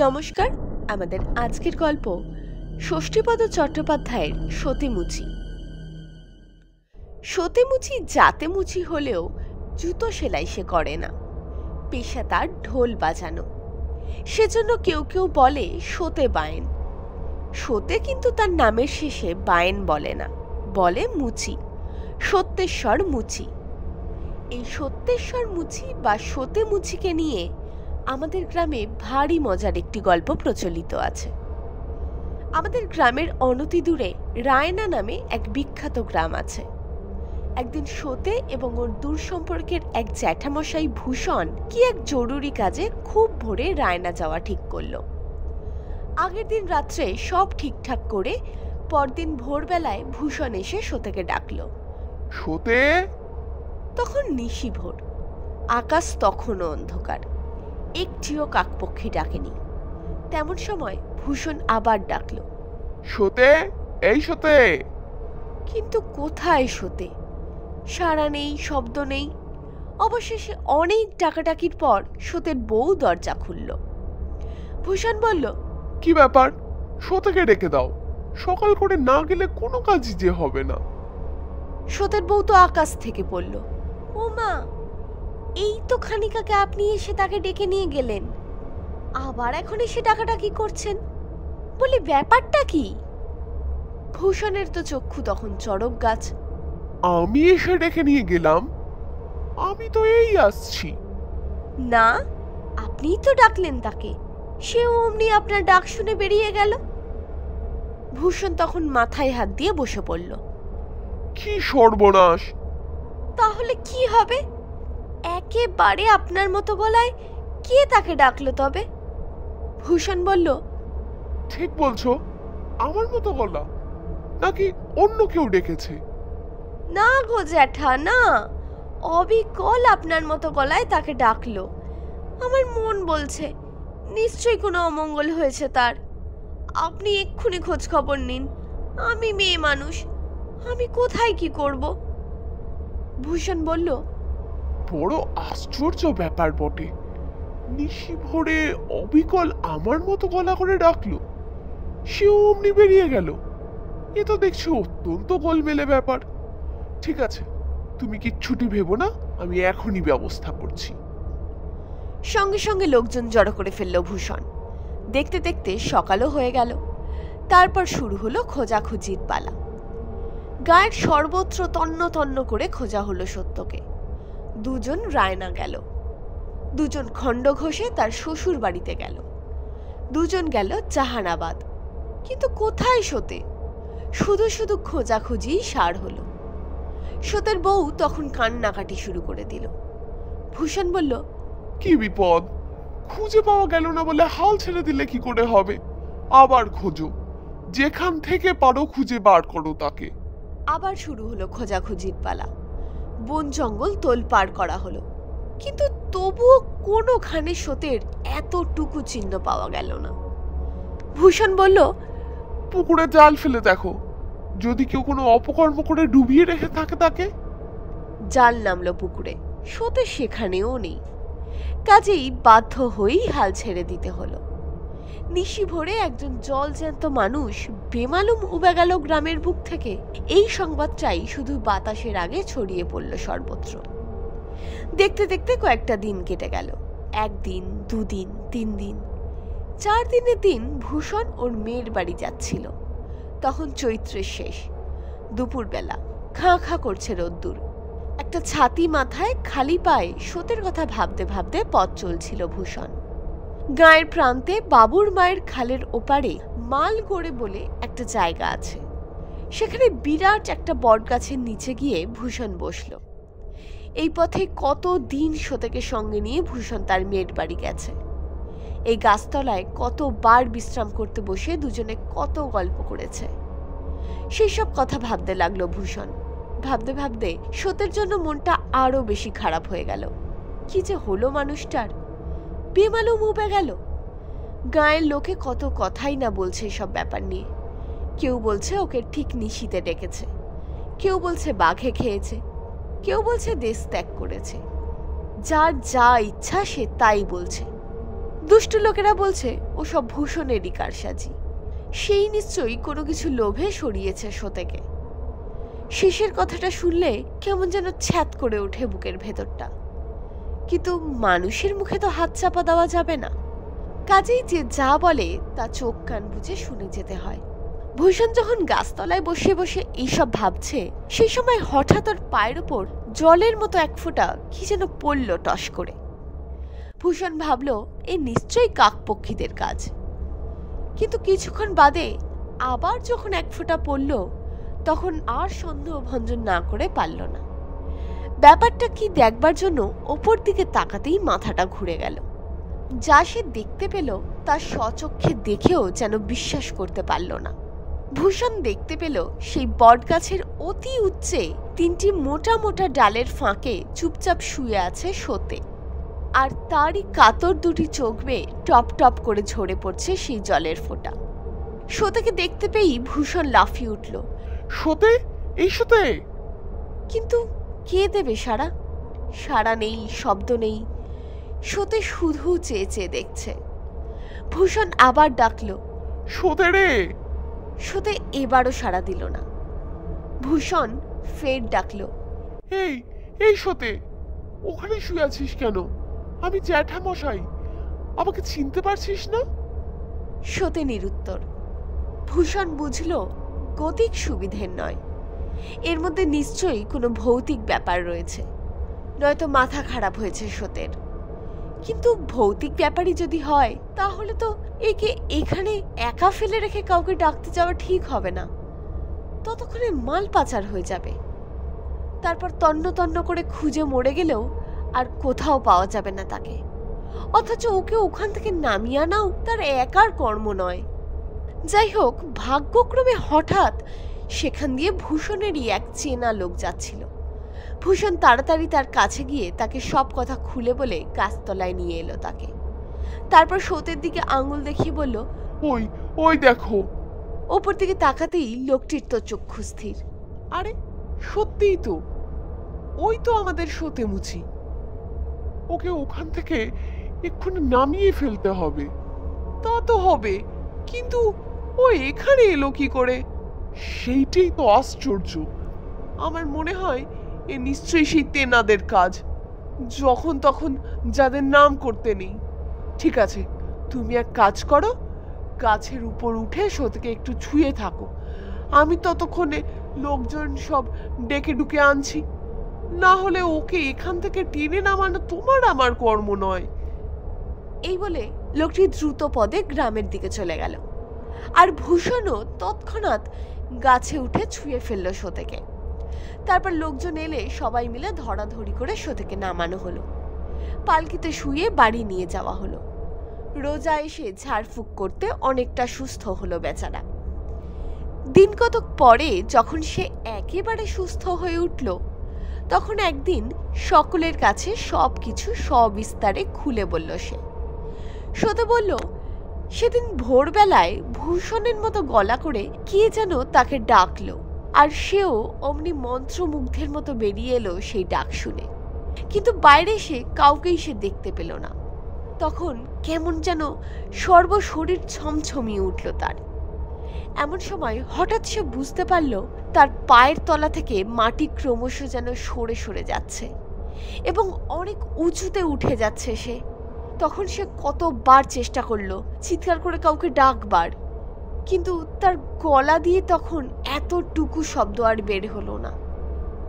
নমস্কার। আমাদের আজকের গল্প ষষ্ঠীপদ চট্টোপাধ্যায়ের সতীমুচি। সতীমুচি জাতেমুচি হলেও জুতো সেলাই সে করে না, পেশা তার ঢোল বাজানো। সেজন্য কেউ কেউ বলে সতে বায়েন। সতে কিন্তু তার নামের শেষে বায়েন বলে না, বলে মুচি, সত্যেশ্বর মুচি। এই সত্যেশ্বর মুচি বা সতে মুচিকে নিয়ে আমাদের গ্রামে ভারী মজার একটি গল্প প্রচলিত আছে। আমাদের গ্রামের অনতি দূরে রায়না নামে এক বিখ্যাত গ্রাম আছে। একদিন সতে এবং ওর দূর সম্পর্কের এক জ্যাঠামশাই ভূষণ কি এক জরুরি কাজে খুব ভোরে রায়না যাওয়া ঠিক করলো। আগের দিন রাত্রে সব ঠিকঠাক করে পরদিন ভোরবেলায় ভূষণ এসে সতেকে ডাকলো। সতে! তখন নিশি ভোর, আকাশ তখনও অন্ধকার, একটিও কাকপক্ষী ডাকেনি। তেমন সময় ভূষণ আবার ডাকল, সতে, এই সতে! কিন্তু কোথায় সতে? সাড়া নেই, শব্দ নেই। অবশেষে অনেক ডাকাডাকির পর সতের বউ দরজা খুলল। ভূষণ বলল, কি ব্যাপার? সতেকে ডেকে দাও, সকাল করে না গেলে কোনো কাজই যে হবে না। সতের বউ তো আকাশ থেকে পড়ল, ও মা, এই তো খানিক আগে আপনি এসে তাকে ডেকে নিয়ে গেলেন, আবার এখন এসে ডাকাডাকি করছেন, বলি ব্যাপারটা কি? ভূষণের তো চক্ষু তখন চড়ক গাছ। আমি এসে ডেকে নিয়ে গেলাম? আমি তো এই আসছি। না, আপনিই তো ডাকলেন তাকে, সেও অমনি আপনার ডাক শুনে বেরিয়ে গেল। ভূষণ তখন মাথায় হাত দিয়ে বসে পড়ল। কি সর্বনাশ! তাহলে কি হবে? একেবারে আপনার মতো গলায় কে তাকে ডাকলো তবে? ভূষণ বলল, ঠিক বলছো, আমার মতো গলা, নাকি অন্য কেউ ডেকেছে? না গো জ্যাঠা, না, অবিকল আপনার মতো গলায় তাকে ডাকলো। আমার মন বলছে নিশ্চয়ই কোনো অমঙ্গল হয়েছে তার। আপনি এক্ষুনি খোঁজ খবর নিন। আমি মেয়ে মানুষ, আমি কোথায় কি করব? ভূষণ বলল, বড় আশ্চর্য ব্যাপার বটে। নিশি ভোরে অবিকল আমার মতো গলা করে ডাকলো, সেও অমনি বেরিয়ে গেল। এ তো দেখছি অত্যন্ত গোলমেলে ব্যাপার। ঠিক আছে, তুমি কিচ্ছুটি ভেবো না, আমি এখনই ব্যবস্থা করছি। সঙ্গে সঙ্গে লোকজন জড়ো করে ফেলল ভূষণ। দেখতে দেখতে সকালও হয়ে গেল। তারপর শুরু হলো খোঁজাখুঁজির পালা। গায়ের সর্বত্র তন্ন তন্ন করে খোঁজা হলো সত্যকে। দুজন রায়না গেল, দুজন খণ্ড ঘোষে তার শ্বশুর বাড়িতে গেল, দুজন গেল জাহানাবাদ। কিন্তু কোথায় সতে? শুধু শুধু খোঁজাখুঁজি সার হলো। সতের বউ তখন কান্নাকাটি শুরু করে দিল। ভূষণ বলল, কি বিপদ! খুঁজে পাওয়া গেল না বলে হাল ছেড়ে দিলে কি করে হবে? আবার খোঁজো, যেখান থেকে পারো খুঁজে বার করো তাকে। আবার শুরু হলো খোঁজাখুঁজির পালা। বন জঙ্গল তোলপাড় করা হলো, কিন্তু তবুও কোনোখানে সতের এতটুকু চিহ্ন পাওয়া গেল না। ভূষণ বলল, পুকুরে জাল ফেলে দেখো, যদি কেউ কোনো অপকর্ম করে ডুবিয়ে রেখে থাকে তাকে। জাল নামলো পুকুরে, সতে সেখানেও নেই। কাজেই বাধ্য হয়েই হাল ছেড়ে দিতে হলো। নিশি ভোরে একজন জলজ্যান্ত মানুষ বেমালুম উবে গেল গ্রামের বুক থেকে, এই সংবাদটাই শুধু বাতাসের আগে ছড়িয়ে পড়ল সর্বত্র। দেখতে দেখতে কয়েকটা দিন কেটে গেল। একদিন, দুদিন, 3 দিন, 4 দিনের দিন ভূষণ ওর মেয়ের বাড়ি যাচ্ছিল। তখন চৈত্রের শেষ, দুপুরবেলা, খাঁ খাঁ করছে রোদ্দুর। একটা ছাতি মাথায় খালি পায়ে সতের কথা ভাবতে ভাবতে পথ চলছিল ভূষণ। গায়ের প্রান্তে বাবুর মায়ের খালের ওপারে মালগড়ে বলে একটা জায়গা আছে। সেখানে বিরাট একটা বটগাছের নিচে গিয়ে ভূষণ বসল। এই পথে কত দিন সতেকে সঙ্গে নিয়ে ভূষণ তার মেয়ের বাড়ি গেছে। এই গাছতলায় কতবার বিশ্রাম করতে বসে দুজনে কত গল্প করেছে। সেই সব কথা ভাবতে লাগলো ভূষণ। ভাবতে ভাবতে সতের জন্য মনটা আরো বেশি খারাপ হয়ে গেল। কি যে হলো মানুষটার, বেমালুম উবে গেল। গায়ের লোকে কত কথাই না বলছে এসব ব্যাপার নিয়ে। কেউ বলছে ওকে ঠিক নিশিতে ডেকেছে, কেউ বলছে বাঘে খেয়েছে, কেউ বলছে দেশ ত্যাগ করেছে। যার যা ইচ্ছা সে তাই বলছে। দুষ্টু লোকেরা বলছে ওসব ভূষণেরই কারসাজি, সেই নিশ্চয়ই কোনো কিছু লোভে সরিয়েছে সতেকে। শেষের কথাটা শুনলে কেমন যেন ছ্যাত করে ওঠে বুকের ভেতরটা, কিন্তু মানুষের মুখে তো হাত চাপা দেওয়া যাবে না, কাজেই যে যা বলে তা চোখ কান বুঝে শুনে যেতে হয়। ভূষণ যখন গাছতলায় বসে বসে এইসব ভাবছে, সেই সময় হঠাৎ ওর পায়ের ওপর জলের মতো এক ফোঁটা কি যেন পড়ল টস করে। ভূষণ ভাবল এ নিশ্চয়ই কাকপক্ষীদের কাজ, কিন্তু কিছুক্ষণ বাদে আবার যখন এক ফোঁটা পড়ল, তখন আর সন্দেহ ভঞ্জন না করে পারল না। ব্যাপারটা কি দেখবার জন্য ওপর দিকে তাকাতেই মাথাটা ঘুরে গেল। যা সে দেখতে পেল তা স্বচক্ষে দেখেও যেন বিশ্বাস করতে পারল না। ভূষণ দেখতে পেল সেই বটগাছের অতি উচ্চে তিনটি মোটা মোটা ডালের ফাঁকে চুপচাপ শুয়ে আছে সতে, আর তারই কাতর দুটি চোখ বেয়ে টপ টপ করে ঝরে পড়ছে সেই জলের ফোঁটা। সতেকে দেখতে পেয়েই ভূষণ লাফিয়ে উঠল, সতে, এই সতে! কিন্তু কে দেবে সাড়া? সাড়া নেই, শব্দ নেই। সতে শুধু চেয়ে চেয়ে দেখছে। ভূষণ আবার ডাকল, সতে রে! সতে এবারও সাড়া দিল না। ভূষণ ফের ডাকল, এই এই সতে, ওখানে শুয়ে আছিস কেন? আমি জ্যাঠামশাই, আমাকে চিনতে পারছিস না? সতে নিরুত্তর। ভূষণ বুঝল গতিক সুবিধের নয়, এর মধ্যে নিশ্চয়ই কোনো ভৌতিক ব্যাপার রয়েছে, নয়তো মাথা খারাপ হয়েছে সতের। কিন্তু ভৌতিক ব্যাপারই যদি হয়, তাহলে তো একে এখানে একা ফেলে রেখে কাউকে ডাকতে যাওয়া ঠিক হবে না, ততক্ষণে মাল পাচার হয়ে যাবে। তারপর তন্ন তন্ন করে খুঁজে মরে গেলেও আর কোথাও পাওয়া যাবে না তাকে, অথচ ওকে ওখান থেকে নামিয়ে আনাও তার একার কর্ম নয়। যাই হোক, ভাগ্যক্রমে হঠাৎ সেখান দিয়ে ভূষণেরই এক চেনা লোক যাচ্ছিল। ভূষণ তাড়াতাড়ি তার কাছে গিয়ে তাকে সব কথা খুলে বলে গাছতলায় নিয়ে এলো তাকে। তারপর সতের দিকে আঙুল দেখিয়ে বলল, ওই ওই দেখো। ওপর দিকে তাকাতেই লোকটির তো চক্ষু স্থির। আরে সত্যিই তো, ওই তো আমাদের সতে মুচি। ওকে ওখান থেকে এক্ষুনি নামিয়ে ফেলতে হবে। তা তো হবে, কিন্তু ও এখানে এলো কি করে? সেইটাই তো আশ্চর্য। আমার মনে হয় এ নিশ্চয়ই সেই তেনাদের কাজ, যখন তখন যাদের নাম করতে নেই। ঠিক আছে, তুমি এক কাজ করো, গাছের উপর উঠে সতেকে একটু ছুঁয়ে থাকো, আমি ততক্ষণে লোকজন সব ডেকে ডুকে আনছি। না হলে ওকে এখান থেকে টেনে নামানো তোমার আমার কর্ম নয়। এই বলে লোকটি দ্রুত পদে গ্রামের দিকে চলে গেল, আর ভূষণও তৎক্ষণাৎ গাছে উঠে ছুঁয়ে ফেলল সতেকে। তারপর লোকজন এলে সবাই মিলে ধরাধরি করে সতেকে নামানো হলো, পালকিতে শুয়ে বাড়ি নিয়ে যাওয়া হলো। রোজা এসে ঝাড়ফুঁক করতে অনেকটা সুস্থ হলো বেচারা। দিন কতক পরে যখন সে একেবারে সুস্থ হয়ে উঠল, তখন একদিন সকলের কাছে সবকিছু সবিস্তারে খুলে বলল সে। সতে বলল, সেদিন ভোরবেলায় ভূষণের মতো গলা করে কে যেন তাকে ডাকলো, আর সেও অমনি মন্ত্রমুগ্ধের মতো বেরিয়ে এলো সেই ডাক শুনে। কিন্তু বাইরে এসে কাউকেই সে দেখতে পেল না। তখন কেমন যেন সর্বশরীর ছমছমিয়ে উঠল তার। এমন সময় হঠাৎ সে বুঝতে পারল তার পায়ের তলা থেকে মাটি ক্রমশ যেন সরে সরে যাচ্ছে এবং অনেক উঁচুতে উঠে যাচ্ছে সে। তখন সে কতবার চেষ্টা করলো চিৎকার করে কাউকে ডাকবার, কিন্তু তার গলা দিয়ে তখন এতটুকু শব্দ আর বের হলো না।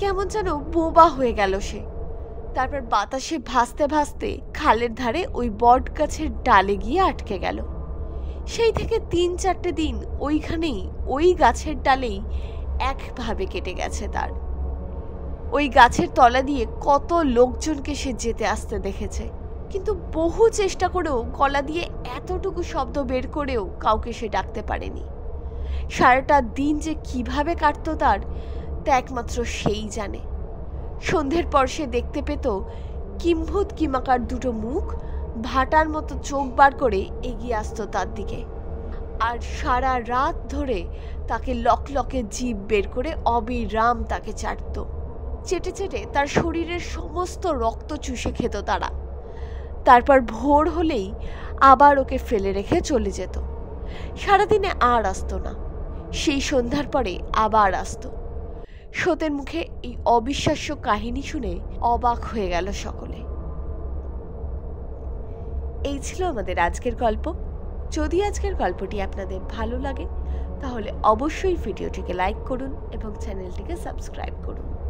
কেমন যেন বোবা হয়ে গেল সে। তারপর বাতাসে ভাসতে ভাসতে খালের ধারে ওই বট গাছের ডালে গিয়ে আটকে গেল। সেই থেকে ৩-৪টে দিন ওইখানেই ওই গাছের ডালেই একভাবে কেটে গেছে তার। ওই গাছের তলা দিয়ে কত লোকজনকে সে যেতে আসতে দেখেছে, কিন্তু বহু চেষ্টা করেও গলা দিয়ে এতটুকু শব্দ বের করেও কাউকে সে ডাকতে পারেনি। সারাটা দিন যে কিভাবে কাটতো তার, তা একমাত্র সেই জানে। সন্ধ্যের পর সে দেখতে পেত কিম্ভূত কিমাকার দুটো মুখ ভাটার মতো চোখ বার করে এগিয়ে আসতো তার দিকে, আর সারা রাত ধরে তাকে লকলকে জিভ বের করে অবিরাম তাকে চাটত। চেটে চেটে তার শরীরের সমস্ত রক্ত চুষে খেত তারা। তারপর ভোর হলেই আবার ওকে ফেলে রেখে চলে যেত। সারাদিনে আর আসতো না। সেই সন্ধ্যার পরে আবার আসতো। সত্যের মুখে এই অবিশ্বাস্য কাহিনী শুনে অবাক হয়ে গেল সকলে। এই ছিল আমাদের আজকের গল্প। যদি আজকের গল্পটি আপনাদের ভালো লাগে তাহলে অবশ্যই ভিডিওটিকে লাইক করুন এবং চ্যানেলটিকে সাবস্ক্রাইব করুন।